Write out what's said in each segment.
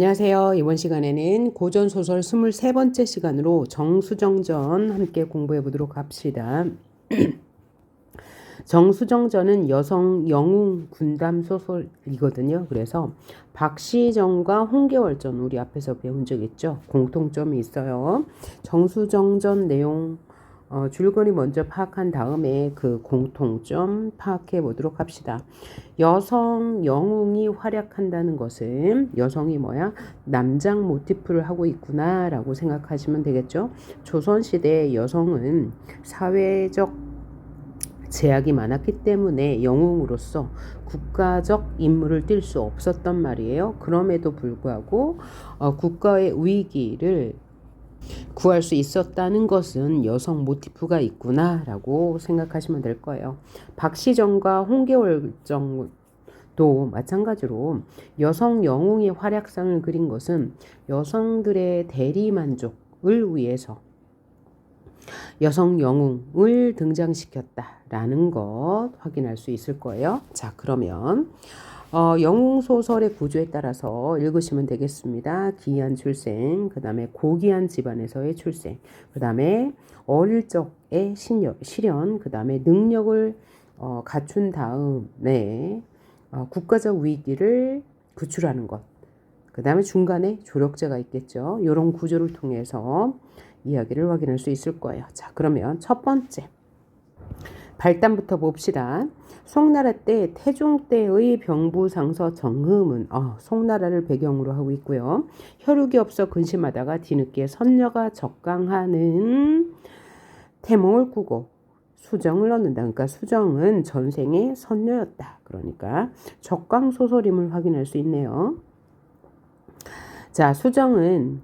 안녕하세요. 이번 시간에는 고전소설 23번째 시간으로 정수정전 함께 공부해 보도록 합시다. 정수정전은 여성 영웅 군담 소설이거든요. 그래서 박시정과 홍계월전 우리 앞에서 배운 적 있죠. 공통점이 있어요. 정수정전 내용 줄거리 먼저 파악한 다음에 그 공통점 파악해 보도록 합시다. 여성 영웅이 활약한다는 것은 여성이 뭐야? 남장 모티프를 하고 있구나 라고 생각하시면 되겠죠. 조선시대 여성은 사회적 제약이 많았기 때문에 영웅으로서 국가적 임무를 뛸 수 없었단 말이에요. 그럼에도 불구하고 국가의 위기를 구할 수 있었다는 것은 여성 모티프가 있구나 라고 생각하시면 될 거예요. 박시정과 홍계월정도 마찬가지로 여성 영웅의 활약상을 그린 것은 여성들의 대리만족을 위해서 여성 영웅을 등장시켰다라는 것 확인할 수 있을 거예요. 자, 그러면 영웅 소설의 구조에 따라서 읽으시면 되겠습니다. 기이한 출생, 그 다음에 고귀한 집안에서의 출생, 그 다음에 어릴 적의 실현, 그 다음에 능력을 갖춘 다음에 국가적 위기를 구출하는 것, 그 다음에 중간에 조력자가 있겠죠. 이런 구조를 통해서 이야기를 확인할 수 있을 거예요. 자, 그러면 첫 번째 발단부터 봅시다. 송나라 때 태종 때의 병부상서 정흠은 송나라를 배경으로 하고 있고요. 혈육이 없어 근심하다가 뒤늦게 선녀가 적강하는 태몽을 꾸고 수정을 얻는다. 그러니까 수정은 전생의 선녀였다. 그러니까 적강소설임을 확인할 수 있네요. 자, 수정은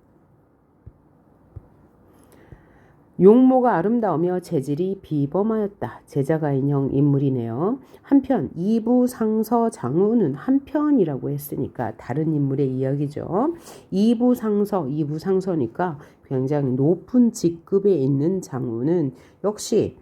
용모가 아름다우며 재질이 비범하였다. 제자가인형 인물이네요. 한편 이부상서 장우는 한편이라고 했으니까 다른 인물의 이야기죠. 이부상서니까 굉장히 높은 직급에 있는 장우는 역시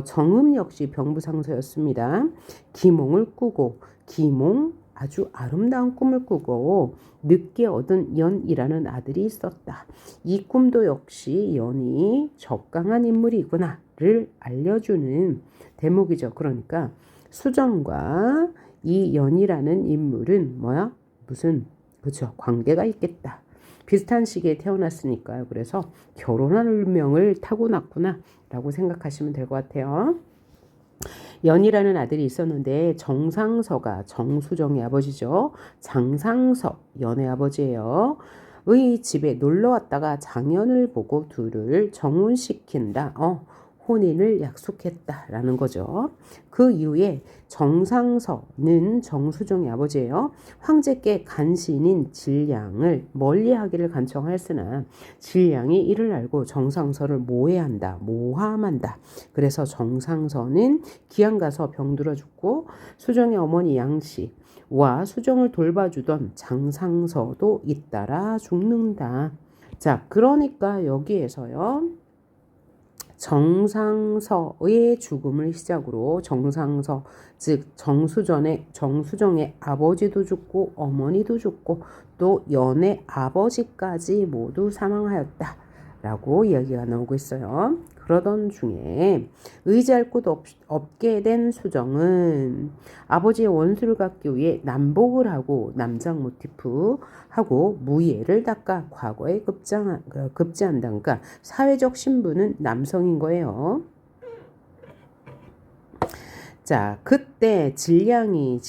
정음 역시 병부상서였습니다. 기몽을 꾸고 기몽 아주 아름다운 꿈을 꾸고 늦게 얻은 연이라는 아들이 있었다. 이 꿈도 역시 연이 적강한 인물이구나를 알려주는 대목이죠. 그러니까 수정과 이 연이라는 인물은 뭐야? 무슨 그렇죠? 관계가 있겠다. 비슷한 시기에 태어났으니까요. 그래서 결혼할 운명을 타고났구나 라고 생각하시면 될 것 같아요. 연이라는 아들이 있었는데 정상서가 정수정의 아버지죠. 장상서 연의 아버지예요. 의 집에 놀러 왔다가 장연을 보고 둘을 정혼시킨다. 혼인을 약속했다라는 거죠. 그 이후에 정상서는 정수정의 아버지예요. 황제께 간신인 진량을 멀리하기를 간청하였으나 진량이 이를 알고 정상서를 모해한다. 모함한다. 그래서 정상서는 기양 가서 병들어 죽고 수정의 어머니 양씨와 수정을 돌봐주던 장상서도 잇따라 죽는다. 자, 그러니까 여기에서요. 정상서의 죽음을 시작으로 정상서 즉 정수정의 아버지도 죽고 어머니도 죽고 또 연의 아버지까지 모두 사망하였다 라고 이야기가 나오고 있어요. 그러던 중에 의지할 곳 없게 된 수정은 아버지의 원수를 갚기 위해 남복을 하고 남장 모티프 하고 무예를 닦아 과거에 급제한다. 그러니까 사회적 신분은 남성인 거예요. 자, 그때 진량이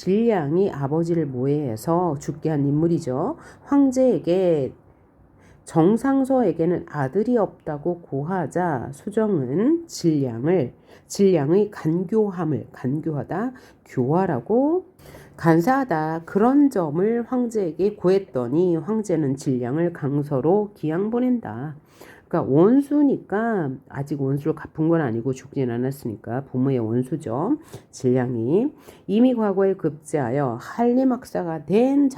아버지를 모해해서 죽게 한 인물이죠. 황제에게 정상서에게는 아들이 없다고 고하자 수정은 진량의 간교하다 교화라고 간사하다 그런 점을 황제에게 고했더니 황제는 진량을 강서로 기양 보낸다. 그러니까 원수니까 아직 원수를 갚은 건 아니고 죽진 않았으니까 부모의 원수죠. 진량이 이미 과거에 급제하여 한림학사가 된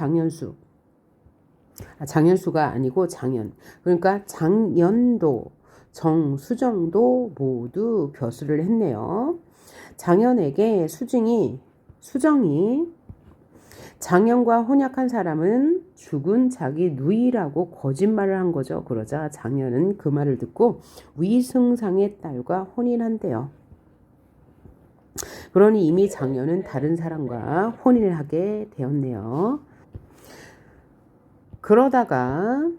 장현수가 아니고 장현. 그러니까 장연도 정수정도 모두 벼슬을 했네요. 장현에게 수정이 장현과 혼약한 사람은 죽은 자기 누이라고 거짓말을 한 거죠. 그러자 장현은 그 말을 듣고 위승상의 딸과 혼인한대요. 그러니 이미 장현은 다른 사람과 혼인을 하게 되었네요. 그러다가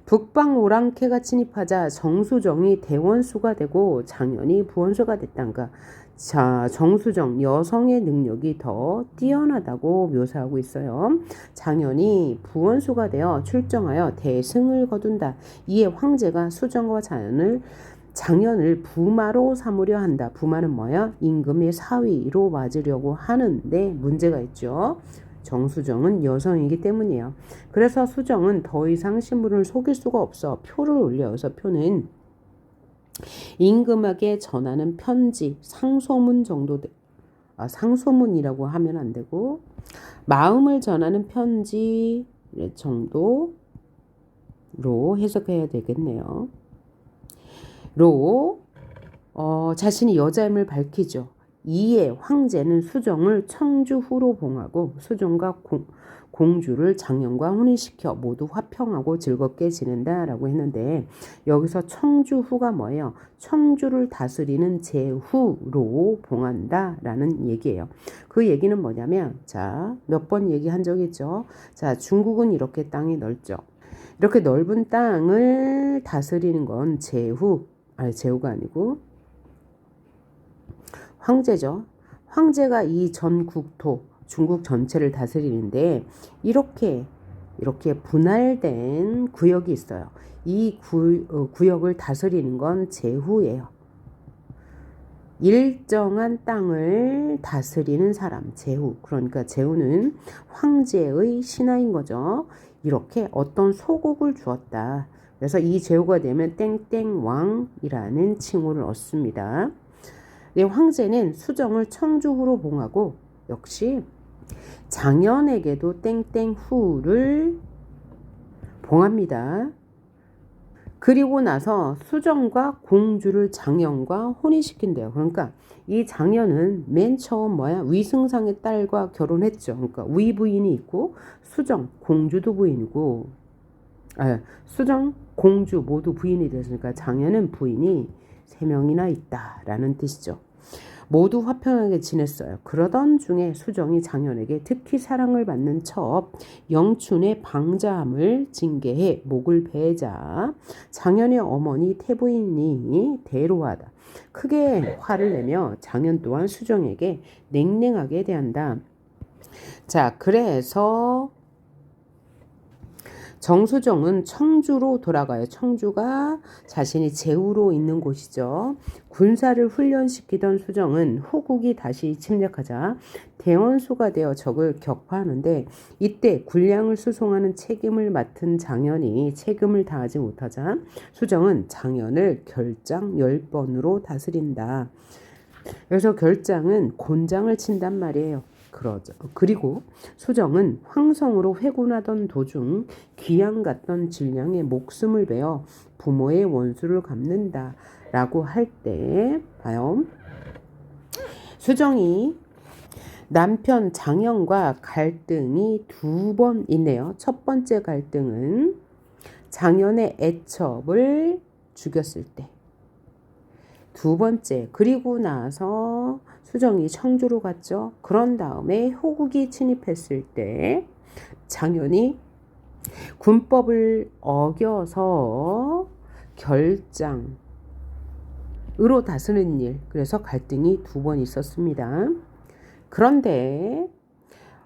북방 오랑캐가 침입하자 정수정이 대원수가 되고 장현이 부원수가 됐단가. 자, 정수정 여성의 능력이 더 뛰어나다고 묘사하고 있어요. 장현이 부원수가 되어 출정하여 대승을 거둔다. 이에 황제가 수정과 장현을 부마로 삼으려 한다. 부마는 뭐야? 임금의 사위로 맞으려고 하는데 문제가 있죠. 정수정은 여성이기 때문이에요. 그래서 수정은 더 이상 신분을 속일 수가 없어 표를 올려서 표는 임금에게 전하는 편지, 상소문 정도, 상소문이라고 하면 안 되고 마음을 전하는 편지 정도로 해석해야 되겠네요. 자신이 여자임을 밝히죠. 이에 황제는 수정을 청주후로 봉하고 수정과 공주를 장현과 혼인시켜 모두 화평하고 즐겁게 지낸다라고 했는데 여기서 청주후가 뭐예요? 청주를 다스리는 제후로 봉한다라는 얘기예요. 그 얘기는 뭐냐면 자, 몇 번 얘기한 적 있죠. 자, 중국은 이렇게 땅이 넓죠. 이렇게 넓은 땅을 다스리는 건 제후가 아니고 황제죠. 황제가 이 전 국토, 중국 전체를 다스리는데 이렇게 분할된 구역이 있어요. 이 구역을 다스리는 건 제후예요. 일정한 땅을 다스리는 사람, 제후. 그러니까 제후는 황제의 신하인 거죠. 이렇게 어떤 소국을 주었다. 그래서 이 제후가 되면 땡땡왕이라는 칭호를 얻습니다. 네, 황제는 수정을 청주후로 봉하고 역시 장현에게도 땡땡후를 봉합니다. 그리고 나서 수정과 공주를 장현과 혼인시킨대요. 그러니까 이 장현은 맨 처음 위승상의 딸과 결혼했죠. 그러니까 위부인이 있고 수정, 공주도 부인이고 수정, 공주 모두 부인이 됐으니까 장현은 부인이 3명이나 있다라는 뜻이죠. 모두 화평하게 지냈어요. 그러던 중에 수정이 장현에게 특히 사랑을 받는 첩 영춘의 방자함을 징계해 목을 베자 장현의 어머니 태부인이 대로하다. 크게 화를 내며 장현 또한 수정에게 냉랭하게 대한다. 자, 그래서 정수정은 청주로 돌아가요. 청주가 자신이 제후로 있는 곳이죠. 군사를 훈련시키던 수정은 후국이 다시 침략하자 대원수가 되어 적을 격파하는데 이때 군량을 수송하는 책임을 맡은 장현이 책임을 다하지 못하자 수정은 장현을 결장 10번으로 다스린다. 그래서 결장은 곤장을 친단 말이에요. 그리고 수정은 황성으로 회군하던 도중 귀양 갔던 진량의 목숨을 베어 부모의 원수를 갚는다 라고 할 때 봐요. 수정이 남편 장현과 갈등이 2번 있네요. 첫 번째 갈등은 장현의 애첩을 죽였을 때, 두 번째 그리고 나서 수정이 청주로 갔죠. 그런 다음에 호국이 침입했을 때 장현이 군법을 어겨서 결장으로 다스리는 일, 그래서 갈등이 2번 있었습니다. 그런데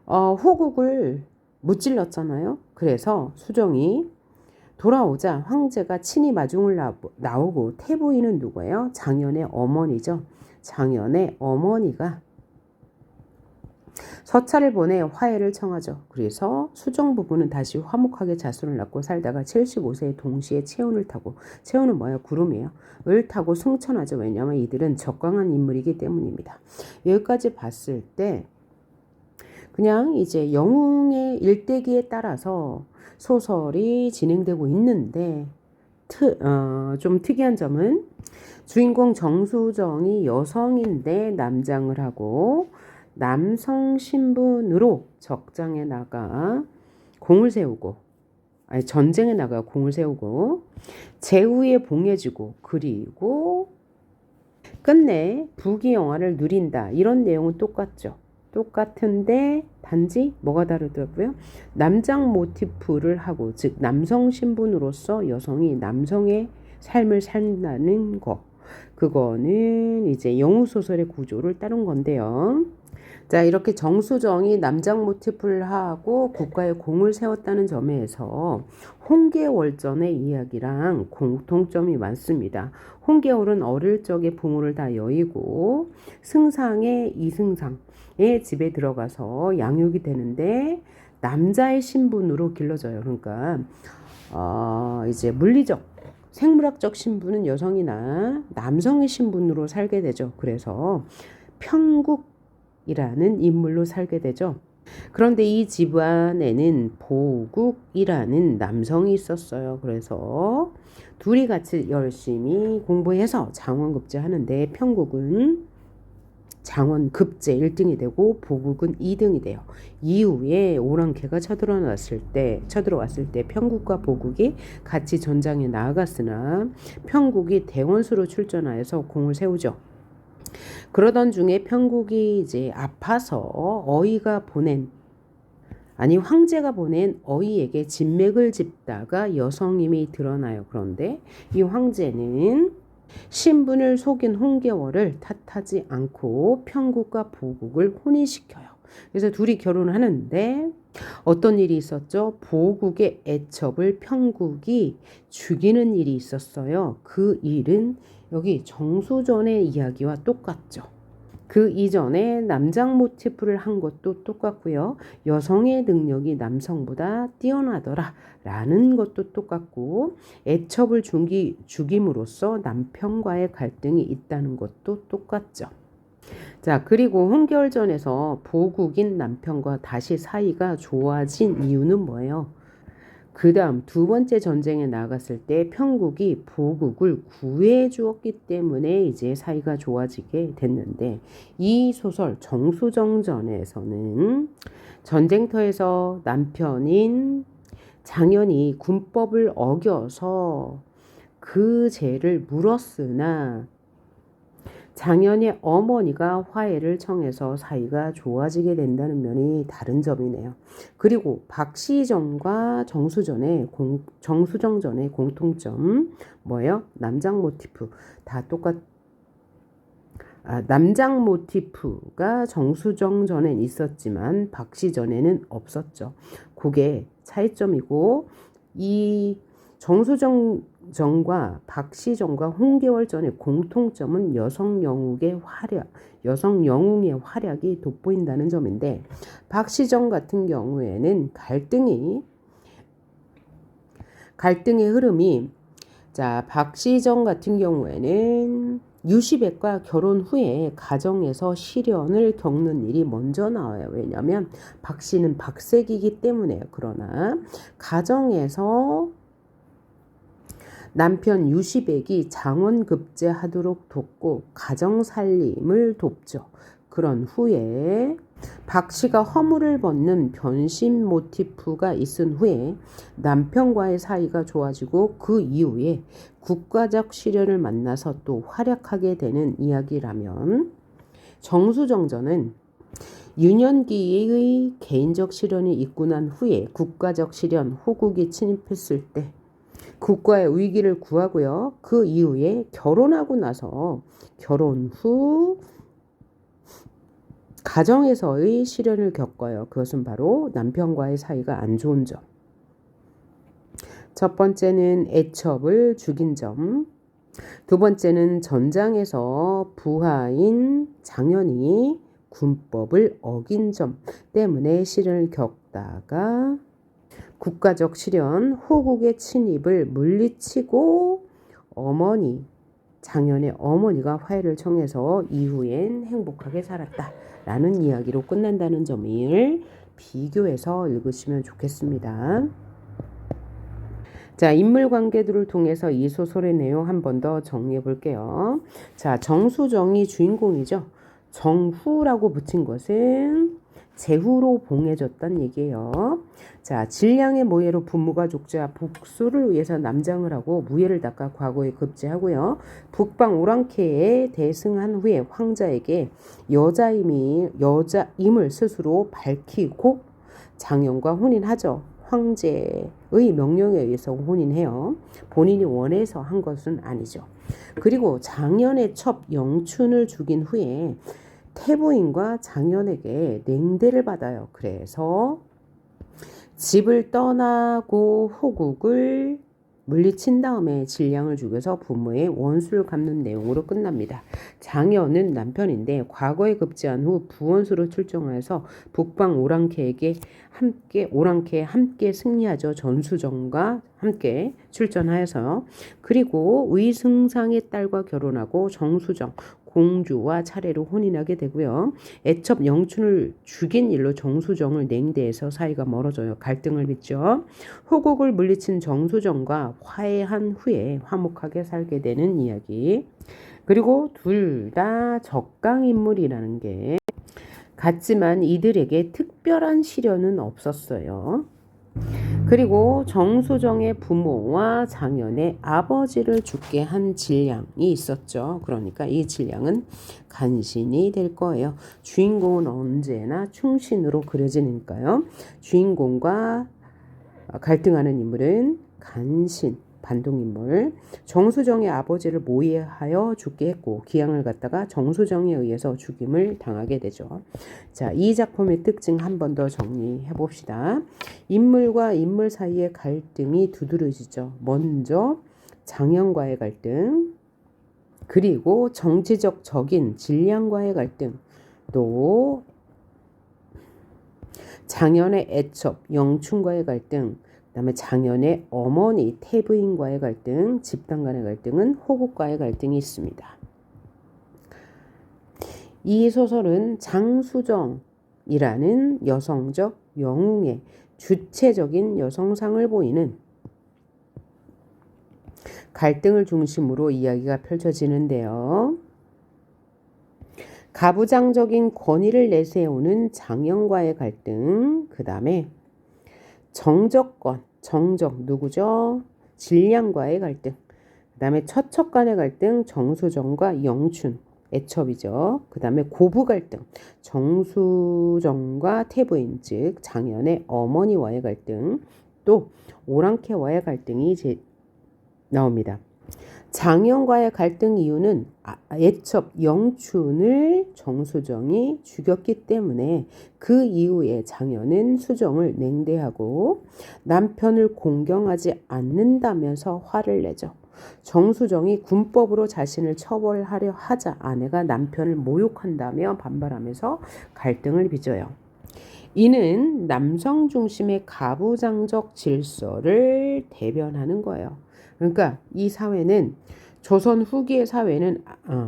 호국을 무찔렀잖아요. 그래서 수정이 돌아오자 황제가 친히 마중을 나오고 태부인은 누구예요? 장현의 어머니죠. 장현의 어머니가 서찰을 보내 화해를 청하죠. 그래서 수정 부부는 다시 화목하게 자손을 낳고 살다가 75세에 동시에 체온을 타고, 체온은 구름이에요. 을 타고 승천하죠. 왜냐하면 이들은 적강한 인물이기 때문입니다. 여기까지 봤을 때 그냥 이제 영웅의 일대기에 따라서 소설이 진행되고 있는데 좀 특이한 점은 주인공 정수정이 여성인데 남장을 하고 남성 신분으로 적장에 나가 공을 세우고, 아니 전쟁에 나가 공을 세우고 제후에 봉해지고 그리고 끝내 부귀 영화를 누린다. 이런 내용은 똑같죠. 똑같은데 단지 뭐가 다르더라고요? 남장 모티프를 하고, 즉 남성 신분으로서 여성이 남성의 삶을 산다는 거. 그거는 이제 영우 소설의 구조를 따른 건데요. 자, 이렇게 정수정이 남장 모티프를 하고 국가에 공을 세웠다는 점에서 홍계월전의 이야기랑 공통점이 많습니다. 홍계월은 어릴 적에 부모를 다 여의고 승상의 이승상의 집에 들어가서 양육이 되는데 남자의 신분으로 길러져요. 그러니까 이제 물리적 생물학적 신분은 여성이나 남성의 신분으로 살게 되죠. 그래서 평국이라는 인물로 살게 되죠. 그런데 이 집안에는 보국이라는 남성이 있었어요. 그래서 둘이 같이 열심히 공부해서 장원급제 하는데 평국은 장원급제 1등이 되고 보국은 2등이 돼요. 이후에 오랑캐가 쳐들어왔을 때 평국과 보국이 같이 전장에 나아갔으나 평국이 대원수로 출전하여서 공을 세우죠. 그러던 중에 평국이 이제 아파서 황제가 보낸 어이에게 진맥을 짚다가 여성임이 드러나요. 그런데 이 황제는 신분을 속인 홍계월을 탓하지 않고 평국과 보국을 혼인시켜요. 그래서 둘이 결혼을 하는데 어떤 일이 있었죠? 보국의 애첩을 평국이 죽이는 일이 있었어요. 그 일은 여기 정수전의 이야기와 똑같죠. 그 이전에 남장 모티프를 한 것도 똑같고요. 여성의 능력이 남성보다 뛰어나더라 라는 것도 똑같고, 애첩을 죽임으로써 남편과의 갈등이 있다는 것도 똑같죠. 자, 그리고 홍계월전에서 보국인 남편과 다시 사이가 좋아진 이유는 뭐예요? 그 다음 두 번째 전쟁에 나갔을 때 평국이 보국을 구해 주었기 때문에 이제 사이가 좋아지게 됐는데, 이 소설 정수정전에서는 전쟁터에서 남편인 장현이 군법을 어겨서 그 죄를 물었으나 장현의 어머니가 화해를 청해서 사이가 좋아지게 된다는 면이 다른 점이네요. 그리고 박시정과 정수정전의 공통점 뭐예요? 남장 모티프 다 남장 모티프가 정수정전엔 있었지만 박시전에는 없었죠. 그게 차이점이고, 이 정수정전과 박시정과 홍계월전의 공통점은 여성 영웅의 활약이 돋보인다는 점인데, 박시정 같은 경우에는 갈등의 흐름이, 자, 박시정 같은 경우에는 유시백과 결혼 후에 가정에서 시련을 겪는 일이 먼저 나와요. 왜냐하면 박씨는 박색이기 때문에요. 그러나 가정에서 남편 유시백이 장원급제하도록 돕고 가정 살림을 돕죠. 그런 후에 박씨가 허물을 벗는 변신 모티프가 있은 후에 남편과의 사이가 좋아지고 그 이후에 국가적 시련을 만나서 또 활약하게 되는 이야기라면, 정수정전은 유년기의 개인적 시련이 있고 난 후에 국가적 시련, 호국이 침입했을 때 국가의 위기를 구하고요. 그 이후에 결혼하고 나서 결혼 후 가정에서의 시련을 겪어요. 그것은 바로 남편과의 사이가 안 좋은 점. 첫 번째는 애첩을 죽인 점. 두 번째는 전장에서 부하인 장현이 군법을 어긴 점 때문에 시련을 겪다가 국가적 시련, 호국의 침입을 물리치고 장현의 어머니가 화해를 청해서 이후엔 행복하게 살았다라는 이야기로 끝난다는 점을 비교해서 읽으시면 좋겠습니다. 자, 인물 관계들을 통해서 이 소설의 내용 한 번 더 정리해 볼게요. 자, 정수정이 주인공이죠. 정후라고 붙인 것은 제후로 봉해졌다는 얘기예요. 자, 질량의 모해로 부모가 족자 복수를 위해서 남장을 하고 무예를 닦아 과거에 급제하고요. 북방 오랑캐에 대승한 후에 황자에게 여자임을 스스로 밝히고 장현과 혼인하죠. 황제의 명령에 의해서 혼인해요. 본인이 원해서 한 것은 아니죠. 그리고 장현의 첩 영춘을 죽인 후에 태부인과 장현에게 냉대를 받아요. 그래서 집을 떠나고 호국을 물리친 다음에 질량을 죽여서 부모의 원수를 갚는 내용으로 끝납니다. 장현은 남편인데 과거에 급제한 후 부원수로 출정하여서 북방 오랑캐에 함께 승리하죠. 전수정과 함께 출전하여서. 그리고 의승상의 딸과 결혼하고 정수정 공주와 차례로 혼인하게 되고요. 애첩 영춘을 죽인 일로 정수정을 냉대해서 사이가 멀어져요. 갈등을 빚죠. 호국을 물리친 정수정과 화해한 후에 화목하게 살게 되는 이야기. 그리고 둘 다 적강인물이라는 게 같지만 이들에게 특별한 시련은 없었어요. 그리고 정수정의 부모와 장현의 아버지를 죽게 한 질량이 있었죠. 그러니까 이 질량은 간신이 될 거예요. 주인공은 언제나 충신으로 그려지니까요. 주인공과 갈등하는 인물은 간신, 반동인물. 정수정의 아버지를 모해하여 죽게 했고 기양을 갖다가 정수정에 의해서 죽임을 당하게 되죠. 자, 이 작품의 특징 한 번 더 정리해 봅시다. 인물과 인물 사이의 갈등이 두드러지죠. 먼저 장현과의 갈등, 그리고 정치적 적인 질량과의 갈등, 또 장현의 애첩 영춘과의 갈등, 그 다음에 장현의 어머니 태부인과의 갈등, 집단 간의 갈등은 호국과의 갈등이 있습니다. 이 소설은 장수정이라는 여성적 영웅의 주체적인 여성상을 보이는 갈등을 중심으로 이야기가 펼쳐지는데요. 가부장적인 권위를 내세우는 장현과의 갈등, 그 다음에 정적 누구죠? 질량과의 갈등, 그 다음에 처척 간의 갈등, 정수정과 영춘, 애첩이죠. 그 다음에 고부 갈등, 정수정과 태부인, 즉 장현의 어머니와의 갈등, 또 오랑캐와의 갈등이 나옵니다. 장현과의 갈등 이유는 애첩 영춘을 정수정이 죽였기 때문에 그 이후에 장현은 수정을 냉대하고 남편을 공경하지 않는다면서 화를 내죠. 정수정이 군법으로 자신을 처벌하려 하자 아내가 남편을 모욕한다며 반발하면서 갈등을 빚어요. 이는 남성 중심의 가부장적 질서를 대변하는 거예요. 그러니까 이 사회는 조선 후기의 사회는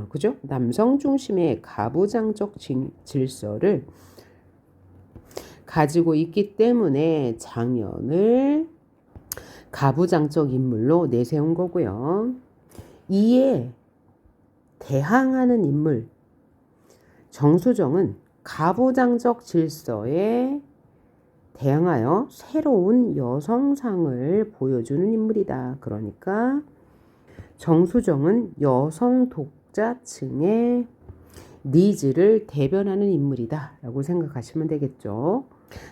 그죠? 남성 중심의 가부장적 질서를 가지고 있기 때문에 장현을 가부장적 인물로 내세운 거고요. 이에 대항하는 인물 정수정은 가부장적 질서에 대항하여 새로운 여성상을 보여주는 인물이다. 그러니까 정수정은 여성 독자층의 니즈를 대변하는 인물이다 라고 생각하시면 되겠죠.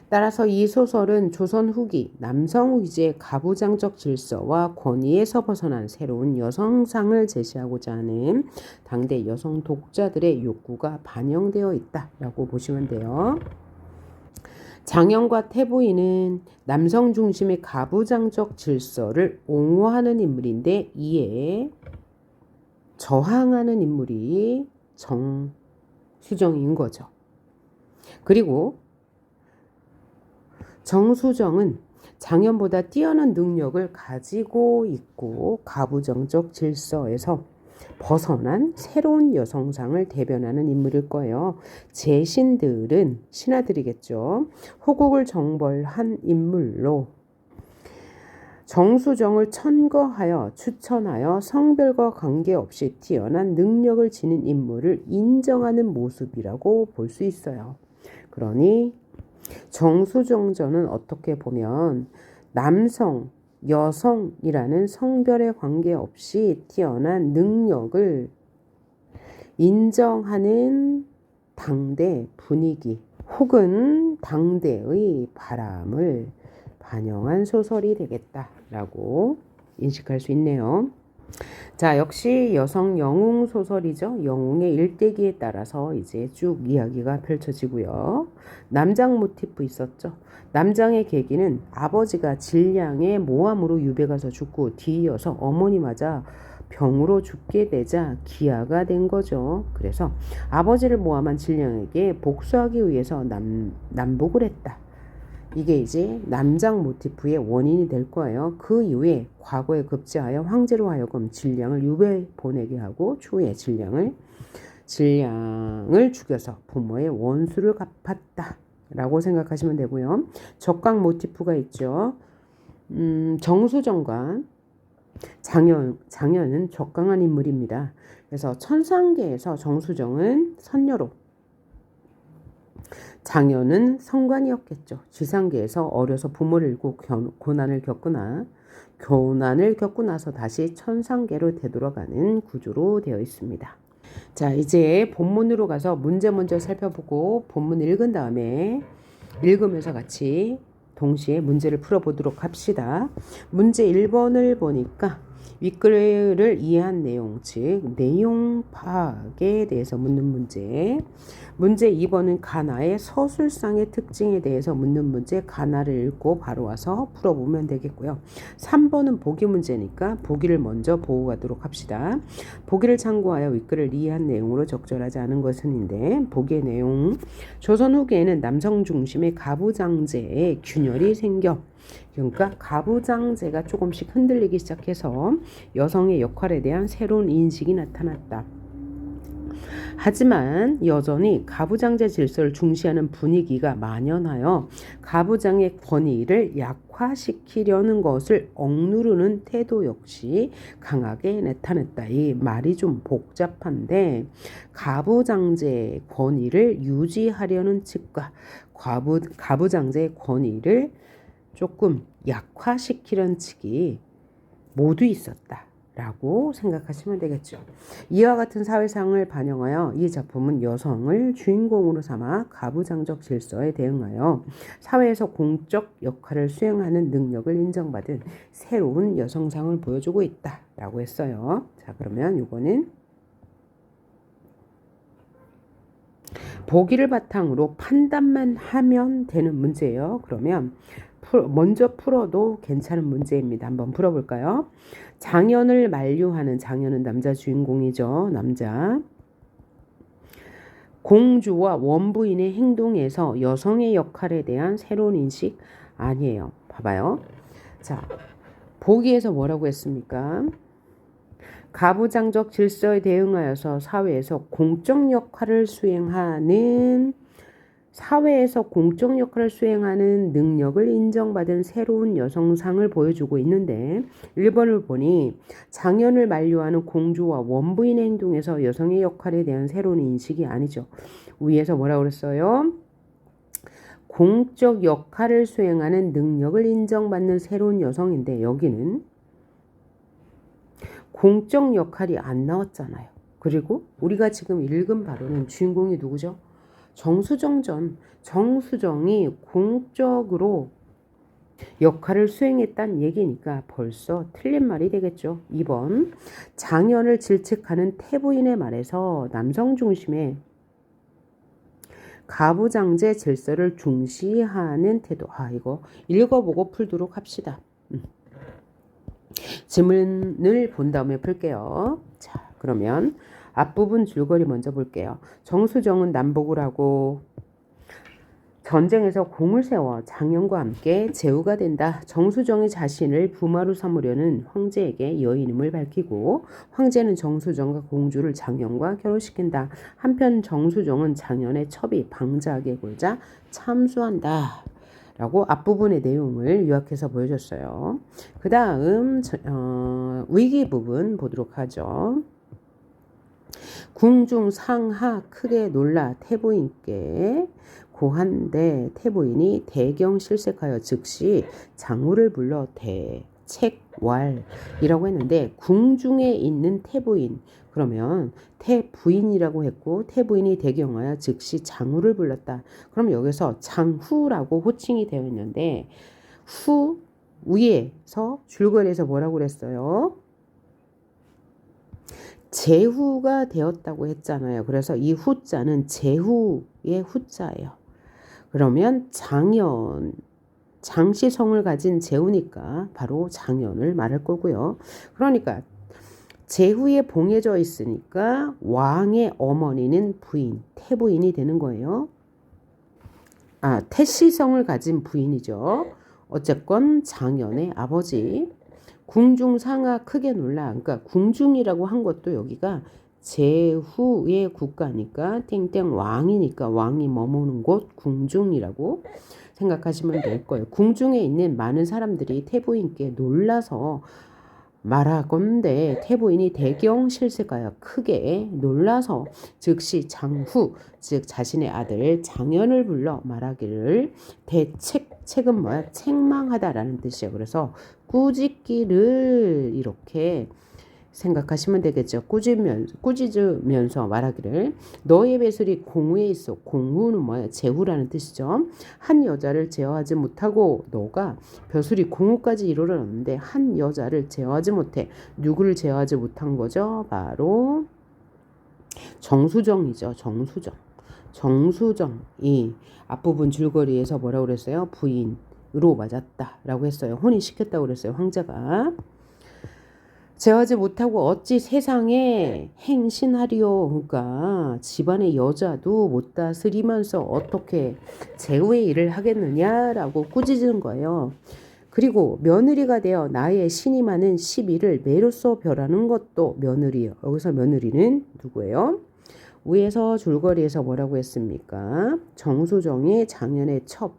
따라서 이 소설은 조선 후기 남성 위주의 가부장적 질서와 권위에서 벗어난 새로운 여성상을 제시하고자 하는 당대 여성 독자들의 욕구가 반영되어 있다라고 보시면 돼요. 장현과 태부인은 남성 중심의 가부장적 질서를 옹호하는 인물인데 이에 저항하는 인물이 정수정인 거죠. 그리고 정수정은 장현보다 뛰어난 능력을 가지고 있고 가부장적 질서에서 벗어난 새로운 여성상을 대변하는 인물일 거예요. 제 신들은 신하들이겠죠. 호국을 정벌한 인물로 정수정을 천거하여 추천하여 성별과 관계없이 뛰어난 능력을 지닌 인물을 인정하는 모습이라고 볼 수 있어요. 그러니 정수정전은 어떻게 보면 남성, 여성이라는 성별에 관계없이 뛰어난 능력을 인정하는 당대 분위기 혹은 당대의 바람을 반영한 소설이 되겠다라고 인식할 수 있네요. 자, 역시 여성 영웅 소설이죠. 영웅의 일대기에 따라서 이제 쭉 이야기가 펼쳐지고요. 남장 모티프 있었죠. 남장의 계기는 아버지가 질량의 모함으로 유배 가서 죽고 뒤이어서 어머니 맞아 병으로 죽게 되자 기아가 된 거죠. 그래서 아버지를 모함한 질량에게 복수하기 위해서 남복을 했다. 이게 이제 남장 모티프의 원인이 될 거예요. 그 이후에 과거에 급제하여 황제로 하여금 질량을 유배 보내게 하고 추후에 질량을 죽여서 부모의 원수를 갚았다 라고 생각하시면 되고요. 적강 모티프가 있죠. 정수정과 장현은 적강한 인물입니다. 그래서 천상계에서 정수정은 선녀로, 장현은 성관이었겠죠. 지상계에서 어려서 부모를 잃고 고난을 겪고 나서 다시 천상계로 되돌아가는 구조로 되어 있습니다. 자, 이제 본문으로 가서 문제 먼저 살펴보고 본문 읽은 다음에 읽으면서 같이 동시에 문제를 풀어보도록 합시다. 문제 1번을 보니까 윗글을 이해한 내용, 즉 내용 파악에 대해서 묻는 문제. 문제 2번은 가나의 서술상의 특징에 대해서 묻는 문제, 가나를 읽고 바로 와서 풀어보면 되겠고요. 3번은 보기 문제니까 보기를 먼저 보고 가도록 합시다. 보기를 참고하여 윗글을 이해한 내용으로 적절하지 않은 것은인데, 보기의 내용, 조선 후기에는 남성 중심의 가부장제의 균열이 생겨, 그러니까 가부장제가 조금씩 흔들리기 시작해서 여성의 역할에 대한 새로운 인식이 나타났다. 하지만 여전히 가부장제 질서를 중시하는 분위기가 만연하여 가부장의 권위를 약화시키려는 것을 억누르는 태도 역시 강하게 나타냈다. 이 말이 좀 복잡한데, 가부장제의 권위를 유지하려는 측과 가부장제의 권위를 조금 약화시키려는 측이 모두 있었다 라고 생각하시면 되겠죠. 이와 같은 사회상을 반영하여 이 작품은 여성을 주인공으로 삼아 가부장적 질서에 대응하여 사회에서 공적 역할을 수행하는 능력을 인정받은 새로운 여성상을 보여주고 있다 라고 했어요. 자, 그러면 이거는 보기를 바탕으로 판단만 하면 되는 문제예요. 그러면 먼저 풀어도 괜찮은 문제입니다. 한번 풀어볼까요? 장현을 만류하는, 장현은 남자 주인공이죠. 남자. 공주와 원부인의 행동에서 여성의 역할에 대한 새로운 인식 아니에요. 봐봐요. 자, 보기에서 뭐라고 했습니까? 가부장적 질서에 대응하여서 사회에서 공적 역할을 수행하는 능력을 인정받은 새로운 여성상을 보여주고 있는데, 1번을 보니 장현을 만류하는 공주와 원부인의 행동에서 여성의 역할에 대한 새로운 인식이 아니죠. 위에서 뭐라고 그랬어요? 공적 역할을 수행하는 능력을 인정받는 새로운 여성인데, 여기는 공적 역할이 안 나왔잖아요. 그리고 우리가 지금 읽은 바로는 주인공이 누구죠? 정수정이 공적으로 역할을 수행했다는 얘기니까 벌써 틀린 말이 되겠죠. 2번, 장현을 질책하는 태부인의 말에서 남성 중심의 가부장제 질서를 중시하는 태도. 이거 읽어보고 풀도록 합시다. 지문을 본 다음에 풀게요. 자, 그러면 앞부분 줄거리 먼저 볼게요. 정수정은 남복을 하고 전쟁에서 공을 세워 장현과 함께 제후가 된다. 정수정이 자신을 부마로 삼으려는 황제에게 여인임을 밝히고, 황제는 정수정과 공주를 장현과 결혼시킨다. 한편 정수정은 장현의 첩이 방자하게 굴자 참수한다 라고 앞부분의 내용을 요약해서 보여줬어요. 그 다음 위기 부분 보도록 하죠. 궁중 상하 크게 놀라 태부인께 고한데 태부인이 대경실색하여 즉시 장우를 불러 대책왈이라고 했는데 궁중에 있는 태부인 그러면 태부인이라고 했고 태부인이 대경하여 즉시 장우를 불렀다. 그럼 여기서 장후라고 호칭이 되어 있는데 후 위에서 줄거리에서 뭐라고 그랬어요? 제후가 되었다고 했잖아요. 그래서 이 후자는 제후의 후자예요. 그러면 장시성을 가진 제후니까 바로 장연을 말할 거고요. 그러니까 제후에 봉해져 있으니까 왕의 어머니는 부인, 태부인이 되는 거예요. 태시성을 가진 부인이죠. 어쨌건 장연의 아버지. 궁중상하 크게 놀라. 그러니까 궁중이라고 한 것도 여기가 제후의 국가니까 땡땡 왕이니까 왕이 머무는 곳 궁중이라고 생각하시면 될 거예요. 궁중에 있는 많은 사람들이 태부인께 놀라서 말하건대 태부인이 대경실색하여 크게 놀라서 즉시 장후 즉 자신의 아들 장연을 불러 말하기를 책은 뭐야? 책망하다라는 뜻이에요. 그래서 꾸짖기를 이렇게 생각하시면 되겠죠. 꾸짖으면서 말하기를 너의 배설이 공후에 있어. 공후는 뭐야? 제후라는 뜻이죠. 한 여자를 제어하지 못하고 너가 벼슬이 공후까지 이르렀는데 한 여자를 제어하지 못해. 누구를 제어하지 못한 거죠? 바로 정수정이죠. 정수정이 앞부분 줄거리에서 뭐라고 그랬어요? 부인으로 맞았다라고 했어요. 혼인시켰다고 그랬어요. 황제가. 제어하지 못하고 어찌 세상에 행신하리요. 그러니까 집안의 여자도 못 다스리면서 어떻게 제후의 일을 하겠느냐라고 꾸짖은 거예요. 그리고 며느리가 되어 나의 신임하는 시비를 매로써 벼라는 것도 며느리요. 여기서 며느리는 누구예요? 위에서 줄거리에서 뭐라고 했습니까? 정수정이 장년의 첩을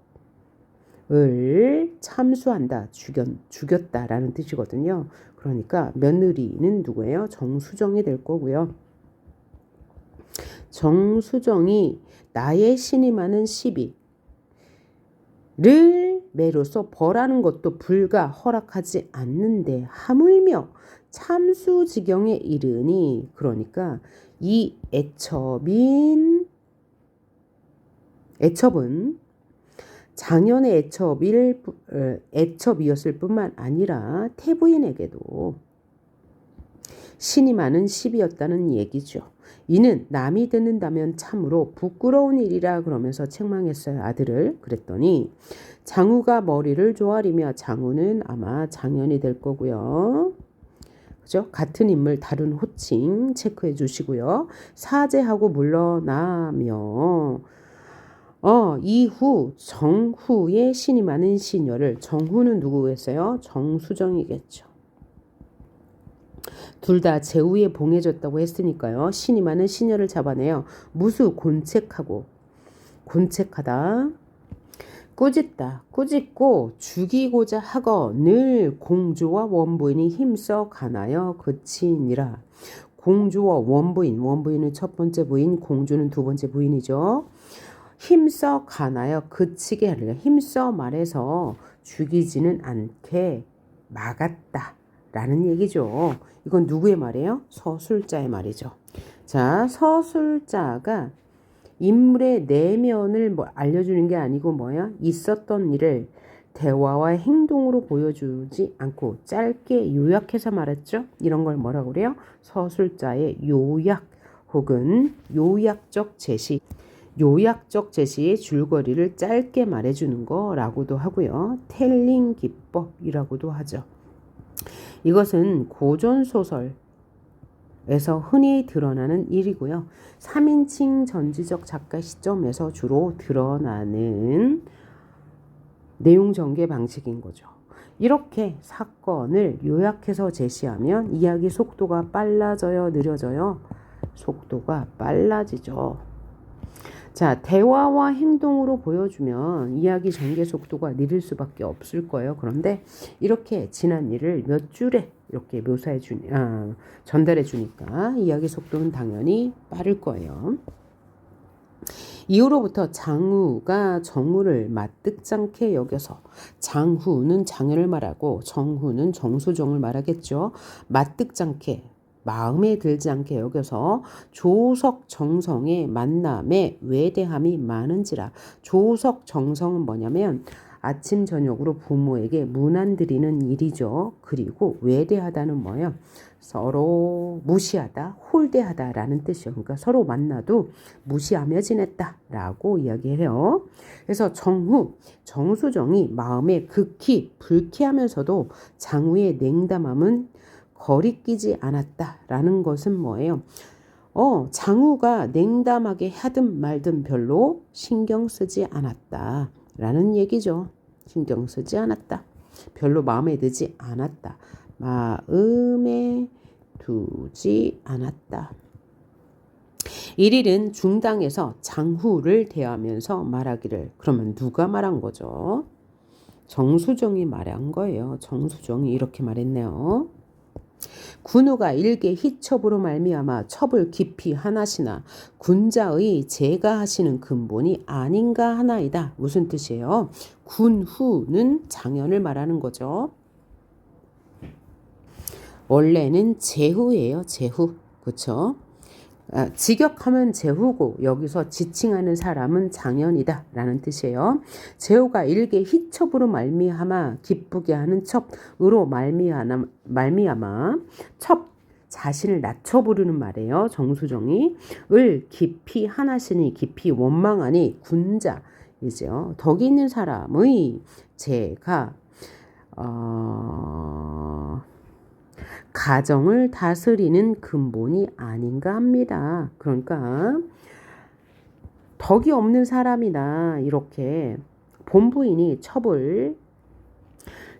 참수한다, 죽였다라는 뜻이거든요. 그러니까 며느리는 누구예요? 정수정이 될 거고요. 정수정이 나의 신임하는 시비를 매로써 벌하는 것도 불가 허락하지 않는데 하물며 참수지경에 이르니 그러니까 이 애첩은 장연의 애첩이었을 뿐만 아니라 태부인에게도 신임하는 시비였다는 얘기죠. 이는 남이 듣는다면 참으로 부끄러운 일이라 그러면서 책망했어요. 아들을. 그랬더니 장우가 머리를 조아리며 장우는 아마 장연이 될 거고요. 그죠? 같은 인물 다른 호칭 체크해 주시고요. 사죄하고 물러나며 이후 정후에 신임하는 시녀를 정후는 누구겠어요? 정수정이겠죠. 둘 다 제후에 봉해졌다고 했으니까요. 신임하는 시녀를 잡아내요. 무수 곤책하다 꾸짖다 꾸짖고 죽이고자 하거늘 공주와 원부인이 힘써 간하여 그치니라. 공주와 원부인은 첫 번째 부인, 공주는 두 번째 부인이죠. 힘써 간하여 그치게 하리라. 힘써 말해서 죽이지는 않게 막았다라는 얘기죠. 이건 누구의 말이에요? 서술자의 말이죠. 자, 서술자가 인물의 내면을 알려주는 게 아니고 뭐야? 있었던 일을 대화와 행동으로 보여주지 않고 짧게 요약해서 말했죠. 이런 걸 뭐라고 그래요? 서술자의 요약 혹은 요약적 제시의 줄거리를 짧게 말해주는 거라고도 하고요. 텔링 기법이라고도 하죠. 이것은 고전소설에서 흔히 드러나는 일이고요. 3인칭 전지적 작가 시점에서 주로 드러나는 내용 전개 방식인 거죠. 이렇게 사건을 요약해서 제시하면 이야기 속도가 빨라져요, 느려져요? 속도가 빨라지죠. 자, 대화와 행동으로 보여주면 이야기 전개 속도가 느릴 수밖에 없을 거예요. 그런데 이렇게 지난 일을 몇 줄에 이렇게 전달해 주니까 이야기 속도는 당연히 빠를 거예요. 이후로부터 장우가 정우를 마뜩잖게 여겨서, 장후는 장유를 말하고 정후는 정수정을 말하겠죠. 마뜩잖게, 마음에 들지 않게 여겨서 조석정성의 만남에 외대함이 많은지라. 조석정성은 뭐냐면 아침 저녁으로 부모에게 문안드리는 일이죠. 그리고 외대하다는 뭐예요? 서로 무시하다, 홀대하다라는 뜻이요. 그러니까 서로 만나도 무시하며 지냈다라고 이야기해요. 그래서 정수정이 마음에 극히 불쾌하면서도 장후의 냉담함은 거리끼지 않았다라는 것은 뭐예요? 장후가 냉담하게 하든 말든 별로 신경 쓰지 않았다라는 얘기죠. 신경 쓰지 않았다. 별로 마음에 들지 않았다. 마음에 두지 않았다. 일일은 중당에서 장후를 대하면서 말하기를. 그러면 누가 말한 거죠? 정수정이 말한 거예요. 정수정이 이렇게 말했네요. 군우가 일개 희첩으로 말미암아 첩을 깊이 하나시나 군자의 제가 하시는 근본이 아닌가 하나이다. 무슨 뜻이에요? 군후는 장현을 말하는 거죠. 원래는 제후예요. 제후. 그렇죠? 직역하면 제후고 여기서 지칭하는 사람은 장현이다 라는 뜻이에요. 제후가 일개 희첩으로 말미암아 기쁘게 하는 첩으로 말미암아 첩 자신을 낮춰 부르는 말이에요. 정수정이 을 깊이 하나시니 깊이 원망하니 군자이죠. 덕이 있는 사람의 제가 가정을 다스리는 근본이 아닌가 합니다. 그러니까 덕이 없는 사람이나 이렇게 본부인이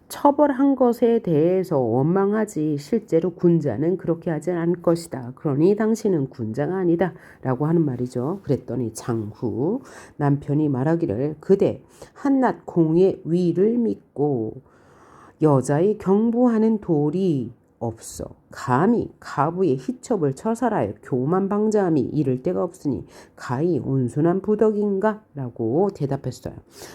처벌한 것에 대해서 원망하지 실제로 군자는 그렇게 하지 않을 것이다. 그러니 당신은 군자가 아니다 라고 하는 말이죠. 그랬더니 장후 남편이 말하기를 그대 한낱 공의 위를 믿고 여자의 경부하는 도리 없어. 감히 가부의 희첩을 처살하여 교만방자함이 이를 데가 없으니 가히 온순한 부덕인가? 라고 대답했어요.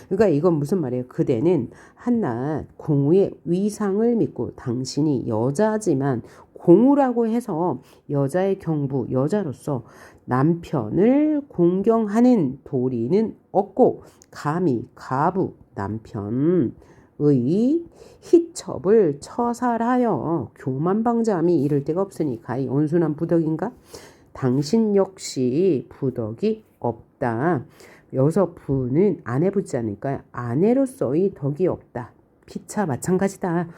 그러니까 이건 무슨 말이에요? 그대는 한낱 공우의 위상을 믿고 당신이 여자지만 공우라고 해서 여자의 경부, 여자로서 남편을 공경하는 도리는 없고 감히 가부, 남편 의 희첩을 처살하여 교만방자함이 이를 데가 없으니 가히 온순한 부덕인가? 당신 역시 부덕이 없다. 여기서 부는 아내 붙지 않으니까 아내로서의 덕이 없다. 피차 마찬가지다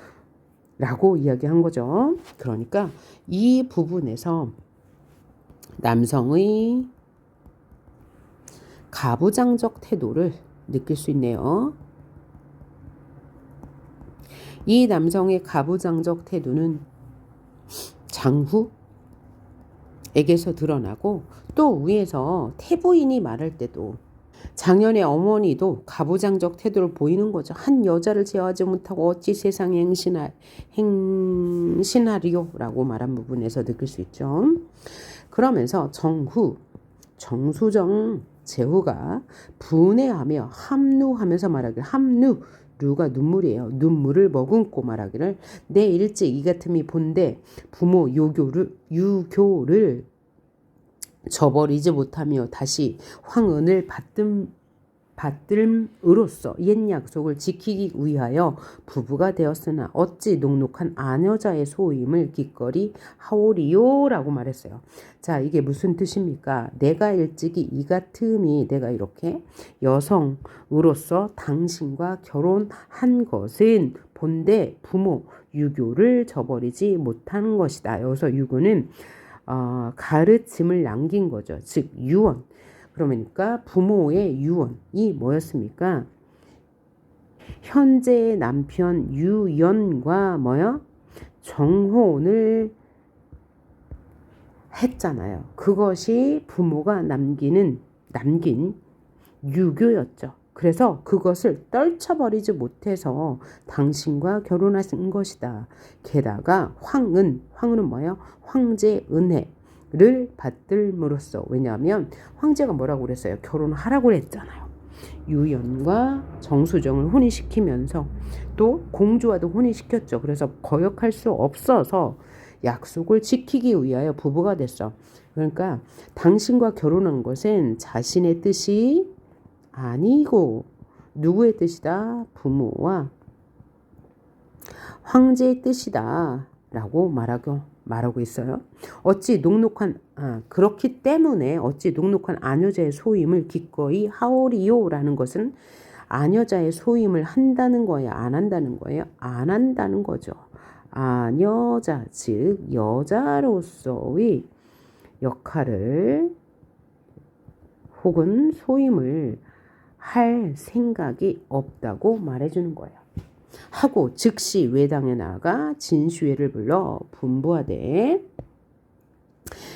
라고 이야기한 거죠. 그러니까 이 부분에서 남성의 가부장적 태도를 느낄 수 있네요. 이 남성의 가부장적 태도는 장후에게서 드러나고 또 위에서 태부인이 말할 때도 장현의 어머니도 가부장적 태도를 보이는 거죠. 한 여자를 제어하지 못하고 어찌 세상에 행신하리요라고 말한 부분에서 느낄 수 있죠. 그러면서 정수정 제후가 분해하며 함누하면서 말하길 루가 눈물이에요. 눈물을 머금고 말하기를 내 일찍 이 같음이 본데 부모 유교를 저버리지 못하며 다시 황은을 받들음으로써 옛 약속을 지키기 위하여 부부가 되었으나 어찌 녹록한 아녀자의 소임을 기꺼이 하오리요 라고 말했어요. 자, 이게 무슨 뜻입니까? 내가 일찍이 이 같음이 내가 이렇게 여성으로서 당신과 결혼한 것은 본데 부모 유교를 저버리지 못하는 것이다. 여기서 유교는 가르침을 남긴 거죠. 즉 유언. 그러니까 부모의 유언이 뭐였습니까? 현재의 남편 유연과 정혼을 했잖아요. 그것이 부모가 남기는 남긴 유교였죠. 그래서 그것을 떨쳐버리지 못해서 당신과 결혼하신 것이다. 게다가 황은 뭐예요? 황제 은혜를 받들므로써. 왜냐하면 황제가 뭐라고 그랬어요? 결혼하라고 그랬잖아요. 유연과 정수정을 혼인시키면서 또 공주와도 혼인시켰죠. 그래서 거역할 수 없어서 약속을 지키기 위하여 부부가 됐어. 그러니까 당신과 결혼한 것은 자신의 뜻이 아니고 누구의 뜻이다? 부모와 황제의 뜻이다 라고 말하고 있어요. 그렇기 때문에 어찌 녹록한 아녀자의 소임을 기꺼이 하오리요 라는 것은 아녀자의 소임을 한다는 거예요? 안 한다는 거예요? 안 한다는 거죠. 아녀자, 즉 여자로서의 역할을 혹은 소임을 할 생각이 없다고 말해주는 거예요. 하고 즉시 외당에 나가 진슈에를 불러 분부하되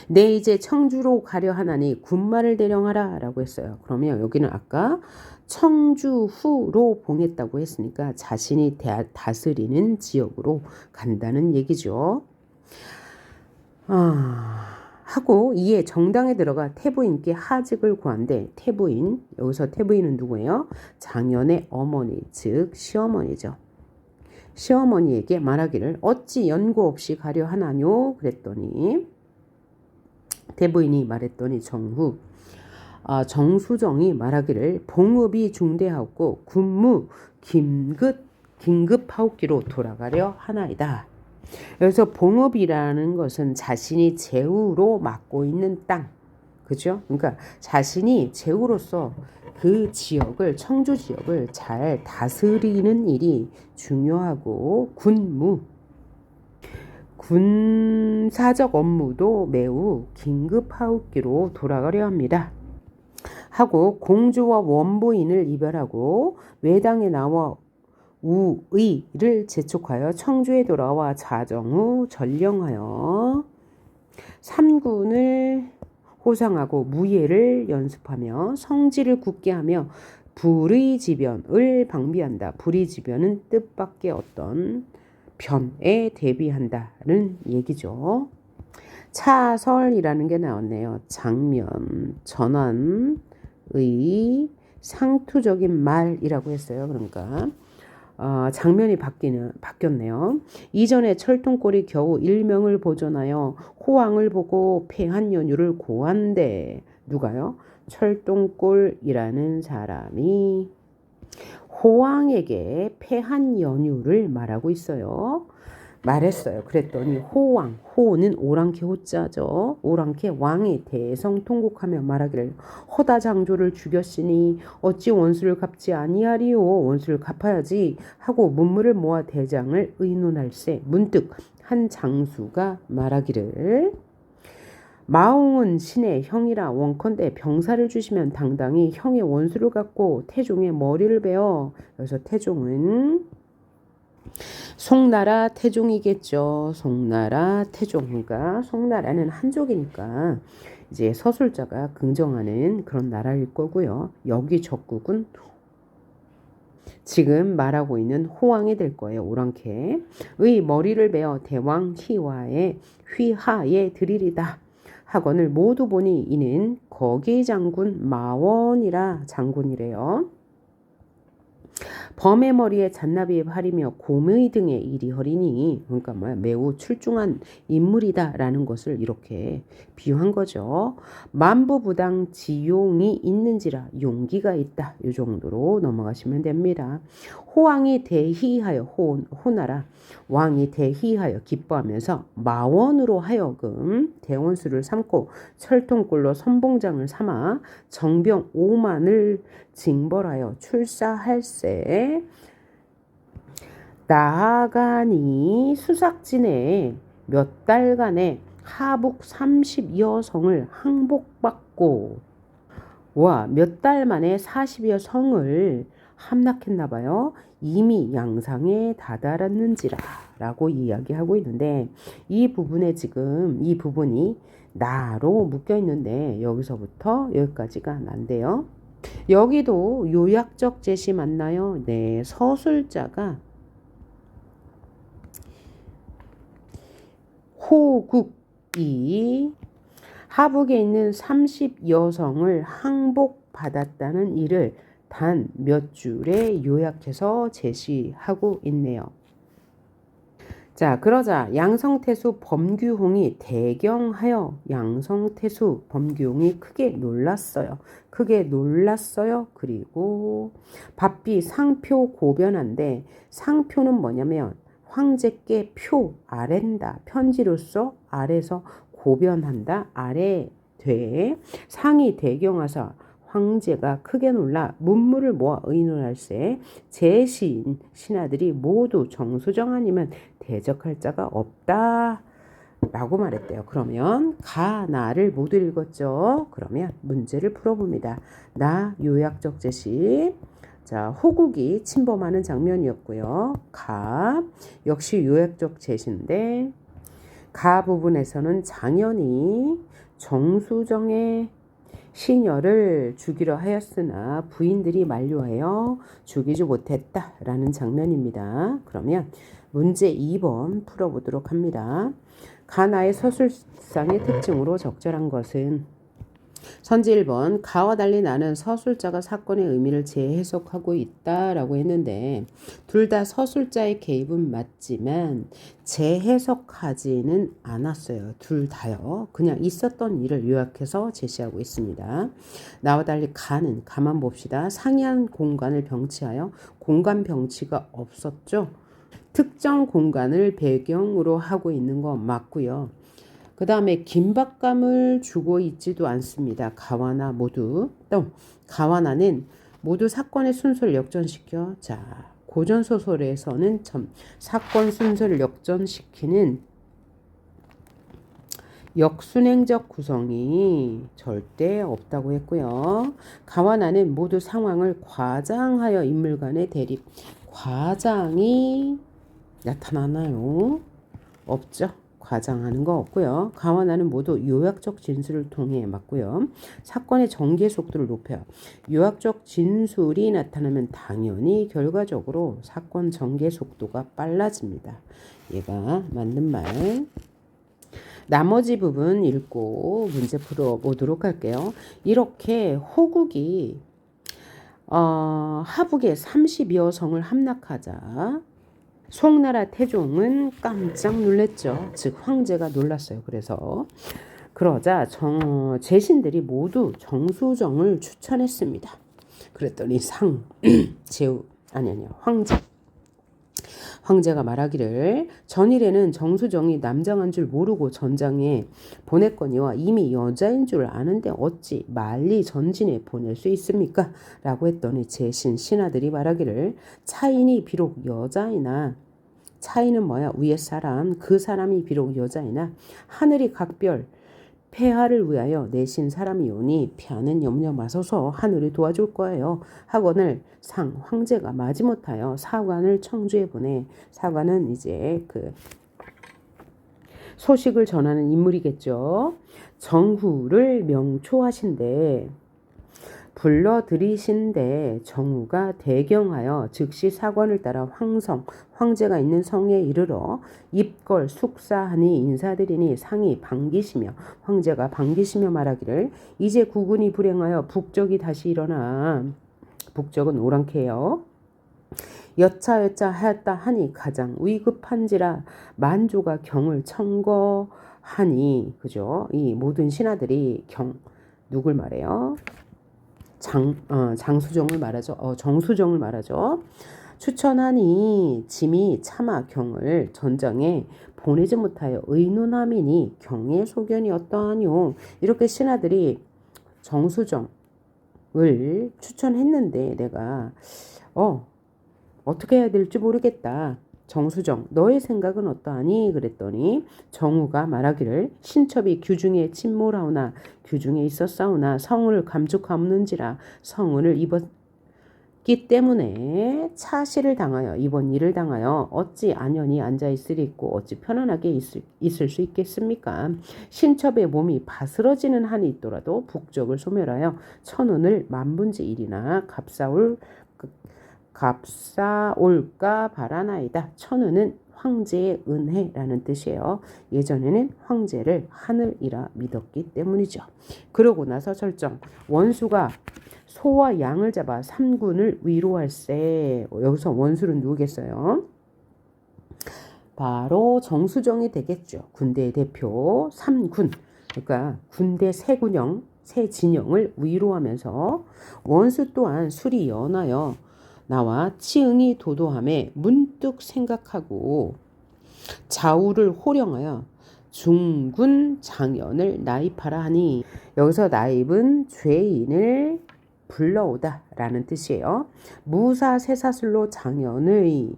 내 이제 청주로 가려 하나니 군마를 대령하라 라고 했어요. 그러면 여기는 아까 청주후로 봉했다고 했으니까 자신이 다스리는 지역으로 간다는 얘기죠. 하고 이에 정당에 들어가 태부인께 하직을 구한데 태부인, 여기서 태부인은 누구예요? 장현의 어머니, 즉 시어머니죠. 시어머니에게 말하기를 어찌 연고 없이 가려 하나뇨? 그랬더니 태부인이 말했더니 정수정이 말하기를 봉업이 중대하고 군무 긴급하옵기로 돌아가려 하나이다. 여기서 봉업이라는 것은 자신이 제후로 맡고 있는 땅, 그죠? 그러니까 자신이 제후로서 그 지역을, 청주 지역을 잘 다스리는 일이 중요하고 군사적 업무도 매우 긴급하옵기로 돌아가려 합니다. 하고 공주와 원부인을 이별하고 외당에 나와 우의를 재촉하여 청주에 돌아와 자정 후 전령하여 삼군을 호상하고 무예를 연습하며 성지를 굳게 하며 불의지변을 방비한다. 불의지변은 뜻밖의 어떤 변에 대비한다는 얘기죠. 차설이라는 게 나왔네요. 장면, 전환의 상투적인 말이라고 했어요. 그러니까 장면이 바뀌었네요. 이전에 철통골이 겨우 일명을 보존하여 호황을 보고 패한 연유를 고한데 누가요? 철통골이라는 사람이 호황에게 패한 연유를 말하고 있어요. 말했어요. 그랬더니 호는 오랑캐 호자죠. 오랑캐 왕이 대성통곡하며 말하기를 허다 장조를 죽였으니 어찌 원수를 갚지 아니하리요. 원수를 갚아야지 하고 문무를 모아 대장을 의논할세 문득 한 장수가 말하기를 마홍은 신의 형이라 원컨대 병사를 주시면 당당히 형의 원수를 갚고 태종의 머리를 베어. 그래서 태종은 송나라 태종이겠죠. 송나라 태종. 그러니까 송나라는 한족이니까 이제 서술자가 긍정하는 그런 나라일 거고요. 여기 적국은 지금 말하고 있는 호왕이 될 거예요. 오랑캐의 머리를 베어 대왕 휘하에 드리리다. 학원을 모두 보니 이는 거기 장군 마원이라 장군이래요. 범의 머리에 잔나비의 팔이며 곰의 등에 이리 허리니, 그러니까 매우 출중한 인물이다라는 것을 이렇게 비유한 거죠. 만부부당 지용이 있는지라 용기가 있다. 이 정도로 넘어가시면 됩니다. 호왕이 대희하여 호나라 왕이 대희하여 기뻐하면서 마원으로 하여금 대원수를 삼고 철통골로 선봉장을 삼아 정병 5만을 징벌하여 출사할세. 나아가니 수삭진에 몇 달간의 하북 30여 성을 항복받고 몇 달 만에 40여 성을 함락했나 봐요. 이미 양상에 다다랐는지라. 라고 이야기하고 있는데 이 부분에 지금 이 부분이 나로 묶여 있는데 여기서부터 여기까지가 난데요. 여기도 요약적 제시 맞나요? 네, 서술자가 호국이 하북에 있는 30여성을 항복받았다는 일을 단 몇 줄에 요약해서 제시하고 있네요. 자, 그러자 양성태수 범규홍이 대경하여 양성태수 범규홍이 크게 놀랐어요. 그리고 밥비 상표 고변한데 상표는 뭐냐면 황제께 표 아랜다. 편지로서 아래서 고변한다. 아래 돼 상이 대경하사 황제가 크게 놀라 문물을 모아 의논할세 제시인 신하들이 모두 정수정 아니면 대적할 자가 없다 라고 말했대요. 그러면 나를 모두 읽었죠. 그러면 문제를 풀어봅니다. 나 요약적 제시. 자, 호국이 침범하는 장면이었고요. 역시 요약적 제시인데 부분에서는 장현이 정수정의 시녀를 죽이려 하였으나 부인들이 만류하여 죽이지 못했다라는 장면입니다. 그러면 문제 2번 풀어보도록 합니다. 가나의 서술상의 특징으로 적절한 것은 선지 1번 가와 달리 나는 서술자가 사건의 의미를 재해석하고 있다라고 했는데 둘 다 서술자의 개입은 맞지만 재해석하지는 않았어요. 둘 다요. 그냥 있었던 일을 요약해서 제시하고 있습니다. 나와 달리 가만 봅시다. 상이한 공간을 병치하여 공간 병치가 없었죠. 특정 공간을 배경으로 하고 있는 거 맞고요. 그 다음에 긴박감을 주고 있지도 않습니다. 가와나 모두. 또 가와나는 모두 사건의 순서를 역전시켜. 자, 고전소설에서는 사건 순서를 역전시키는 역순행적 구성이 절대 없다고 했고요. 가와나는 모두 상황을 과장하여 인물 간의 대립. 과장이 나타나나요? 없죠. 과장하는 거 없고요. 가와나는 모두 요약적 진술을 통해 맞고요. 사건의 전개 속도를 높여요. 요약적 진술이 나타나면 당연히 결과적으로 사건 전개 속도가 빨라집니다. 얘가 맞는 말. 나머지 부분 읽고 문제 풀어보도록 할게요. 이렇게 호국이 하북에 30여 성을 함락하자 송나라 태종은 깜짝 놀랐죠. 즉 황제가 놀랐어요. 그러자 제신들이 모두 정수정을 추천했습니다. 그랬더니 황제가 말하기를 전일에는 정수정이 남장한 줄 모르고 전장에 보냈거니와 이미 여자인 줄 아는데 어찌 만리 전진에 보낼 수 있습니까? 라고 했더니 제신 신하들이 말하기를 차인이 비록 여자이나 차이는 뭐야? 위에 사람. 그 사람이 비록 여자이나 하늘이 각별 폐하를 위하여 내신 사람이오니 폐하는 염려 마소서 하늘이 도와줄 거예요. 하거늘 황제가 마지못하여 사관을 청주에 보내. 사관은 이제 그 소식을 전하는 인물이겠죠. 정후를 명초하신데 불러들이신데 정후가 대경하여 즉시 사관을 따라 황제가 있는 성에 이르러 입걸 숙사하니 인사드리니 상이 반기시며 황제가 반기시며 말하기를 이제 국군이 불행하여 북적이 다시 일어나. 북적은 오랑캐요. 여차 하였다 하니 가장 위급한지라 만조가 경을 청거하니. 그죠? 이 모든 신하들이 누굴 말해요? 장수정을 말하죠. 정수정을 말하죠. 추천하니 짐이 차마 경을 전장에 보내지 못하여 의논함이니 경의 소견이 어떠하뇨. 이렇게 신하들이 정수정을 추천했는데 내가 어떻게 해야 될지 모르겠다. 정수정 너의 생각은 어떠하니? 그랬더니 정우가 말하기를 신첩이 규중에 침몰하오나 규중에 있었사오나 성을 감축하옵는지라 성운을 기 때문에 차시를 당하여 이번 일을 당하여 어찌 안연히 앉아있으리고 어찌 편안하게 있을 수 있겠습니까? 신첩의 몸이 바스러지는 한이 있더라도 북적을 소멸하여 천운을 만분의 일이나 값사올까 바라나이다. 천운은 황제의 은혜라는 뜻이에요. 예전에는 황제를 하늘이라 믿었기 때문이죠. 그러고 나서 절정. 원수가 소와 양을 잡아 삼군을 위로할세. 여기서 원수는 누구겠어요? 바로 정수정이 되겠죠. 군대의 대표 삼군. 그러니까 군대 세 진영을 위로하면서 원수 또한 술이 연하여 나와 치응이 도도함에 문득 생각하고 좌우를 호령하여 중군 장연을 나입하라 하니, 여기서 나입은 죄인을 불러오다 라는 뜻이에요. 무사 쇠사슬로 장연의,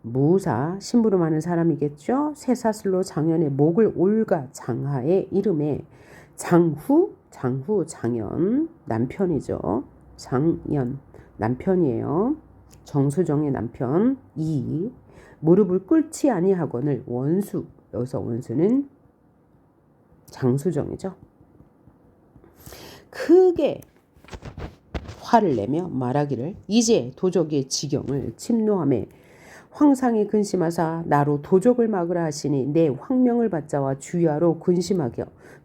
무사 심부름하는 사람이겠죠. 쇠사슬로 장연의 목을 올가 장하의 이름에 장후 장연 남편이죠. 장연 남편이에요. 정수정의 남편. 이 무릎을 꿇지 아니하거늘 원수, 여기서 원수는 장수정이죠. 크게 화를 내며 말하기를 이제 도적의 지경을 침노하며 황상이 근심하사 나로 도적을 막으라 하시니 내 황명을 받자와 주야로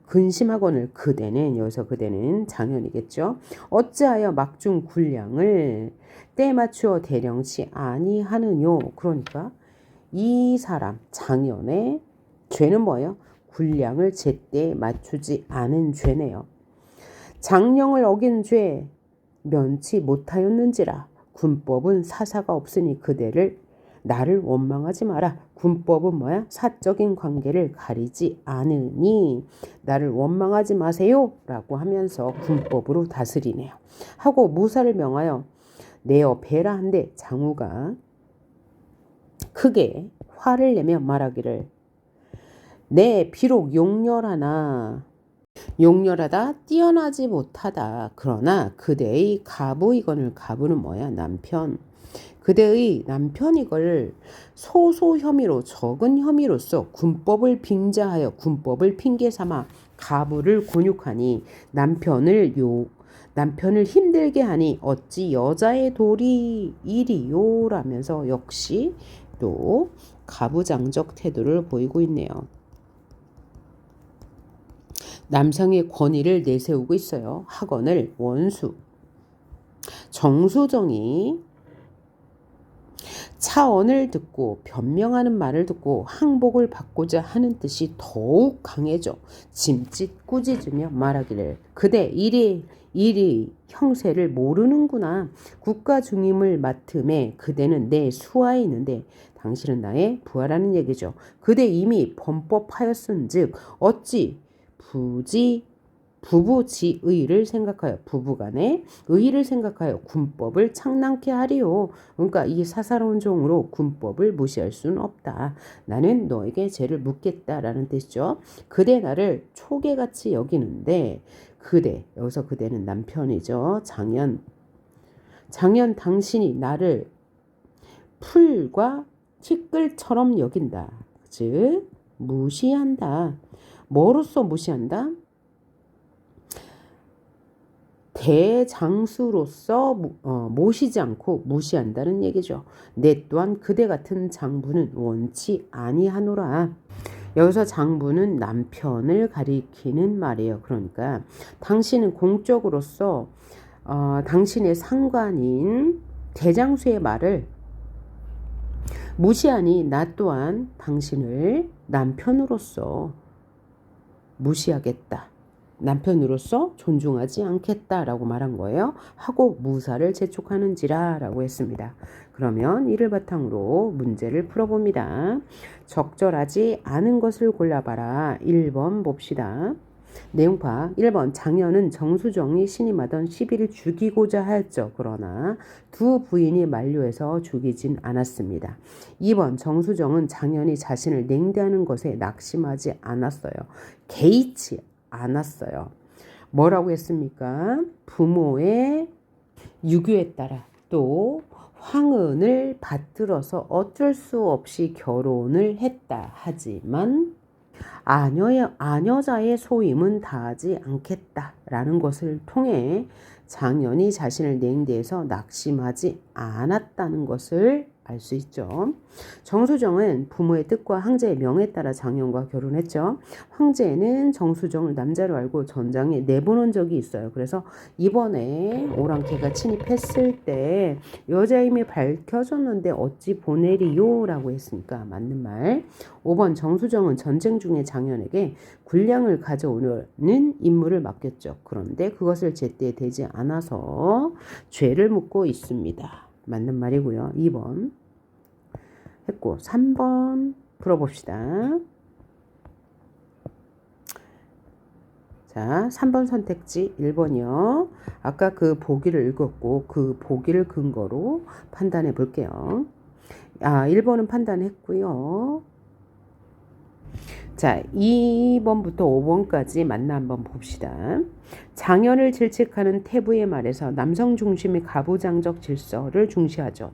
근심하거늘 그대는, 여기서 그대는 장현이겠죠. 어찌하여 막중 군량을 때 맞추어 대령치 아니하느뇨. 그러니까 이 사람 장현의 죄는 뭐예요? 군량을 제때 맞추지 않은 죄네요. 장령을 어긴 죄 면치 못하였는지라. 군법은 사사가 없으니 그대를 나를 원망하지 마라. 군법은 뭐야? 사적인 관계를 가리지 않으니 나를 원망하지 마세요 라고 하면서 군법으로 다스리네요. 하고 무사를 명하여 내어 배라 한데 장우가 크게 화를 내며 말하기를 내 비록 용렬하다 뛰어나지 못하다. 그러나 그대의 가부이거늘, 가부는 뭐야? 남편. 그대의 남편이걸 소소 혐의로, 적은 혐의로서 군법을 빙자하여 군법을 핑계 삼아 가부를 곤욕하니 남편을 힘들게 하니 어찌 여자의 도리 일이요 라면서 역시 또 가부장적 태도를 보이고 있네요. 남성의 권위를 내세우고 있어요. 하거늘 원수. 정수정이 차언을 듣고 변명하는 말을 듣고 항복을 받고자 하는 뜻이 더욱 강해져 짐짓 꾸짖으며 말하기를 그대 일이 형세를 모르는구나. 국가 중임을 맡음에 그대는 내 수하에 있는데 당신은 나의 부하라는 얘기죠. 그대 이미 범법하였은즉 어찌 부부지의를 생각하여, 부부간의 의의를 생각하여 군법을 창랑케 하리요. 그러니까 이 사사로운 종으로 군법을 무시할 수는 없다. 나는 너에게 죄를 묻겠다라는 뜻이죠. 그대 나를 초계같이 여기는데 그대, 여기서 그대는 남편이죠. 장현 당신이 나를 풀과 티끌처럼 여긴다. 즉 무시한다. 뭐로써 무시한다? 대장수로서 모시지 않고 무시한다는 얘기죠. 내 또한 그대 같은 장부는 원치 아니하노라. 여기서 장부는 남편을 가리키는 말이에요. 그러니까 당신은 공적으로서 당신의 상관인 대장수의 말을 무시하니 나 또한 당신을 남편으로서 무시하겠다. 남편으로서 존중하지 않겠다라고 말한 거예요. 하고 무사를 재촉하는지라 라고 했습니다. 그러면 이를 바탕으로 문제를 풀어봅니다. 적절하지 않은 것을 골라봐라. 1번 봅시다. 내용파 1번 장현은 정수정이 신임하던 시비를 죽이고자 하였죠. 그러나 두 부인이 만류해서 죽이진 않았습니다. 2번 정수정은 장현이 자신을 냉대하는 것에 낙심하지 않았어요. 개의치 않았어요. 뭐라고 했습니까? 부모의 유교에 따라 또 황은을 받들어서 어쩔 수 없이 결혼을 했다. 하지만 아녀자의 소임은 다하지 않겠다라는 것을 통해 장현이 자신을 냉대해서 낙심하지 않았다는 것을 알 수 있죠. 정수정은 부모의 뜻과 황제의 명에 따라 장현과 결혼했죠. 황제는 정수정을 남자로 알고 전장에 내보낸 적이 있어요. 그래서 이번에 오랑캐가 침입했을 때 여자임이 밝혀졌는데 어찌 보내리요? 라고 했으니까 맞는 말. 5번 정수정은 전쟁 중에 장현에게 군량을 가져오는 임무를 맡겼죠. 그런데 그것을 제때 되지 않아서 죄를 묻고 있습니다. 맞는 말이고요. 2번 했고 3번 풀어봅시다. 자, 3번 선택지 1번이요. 아까 그 보기를 읽었고 그 보기를 근거로 판단해 볼게요. 1번은 판단했고요. 자, 2번부터 5번까지 만나 한번 봅시다. 장현을 질책하는 태부의 말에서 남성 중심의 가부장적 질서를 중시하죠.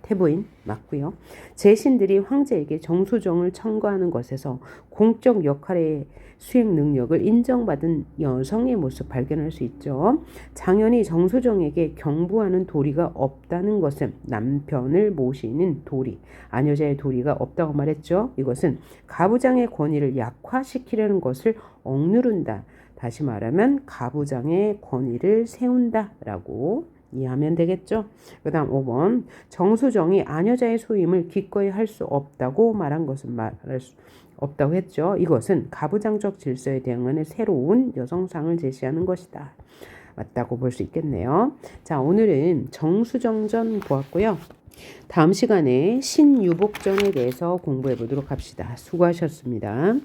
태부인 맞고요. 제신들이 황제에게 정수정을 청구하는 것에서 공적 역할의 수행 능력을 인정받은 여성의 모습 발견할 수 있죠. 장현이 정수정에게 경부하는 도리가 없다는 것은 남편을 모시는 도리, 아녀자의 도리가 없다고 말했죠. 이것은 가부장의 권위를 약화시키려는 것을 억누른다. 다시 말하면 가부장의 권위를 세운다라고 이해하면 되겠죠. 그 다음 5번 정수정이 아녀자의 소임을 기꺼이 할 수 없다고 말한 것은 말할 수 없다고 했죠. 이것은 가부장적 질서에 대응하는 새로운 여성상을 제시하는 것이다. 맞다고 볼 수 있겠네요. 자, 오늘은 정수정전 보았고요. 다음 시간에 신유복전에 대해서 공부해 보도록 합시다. 수고하셨습니다.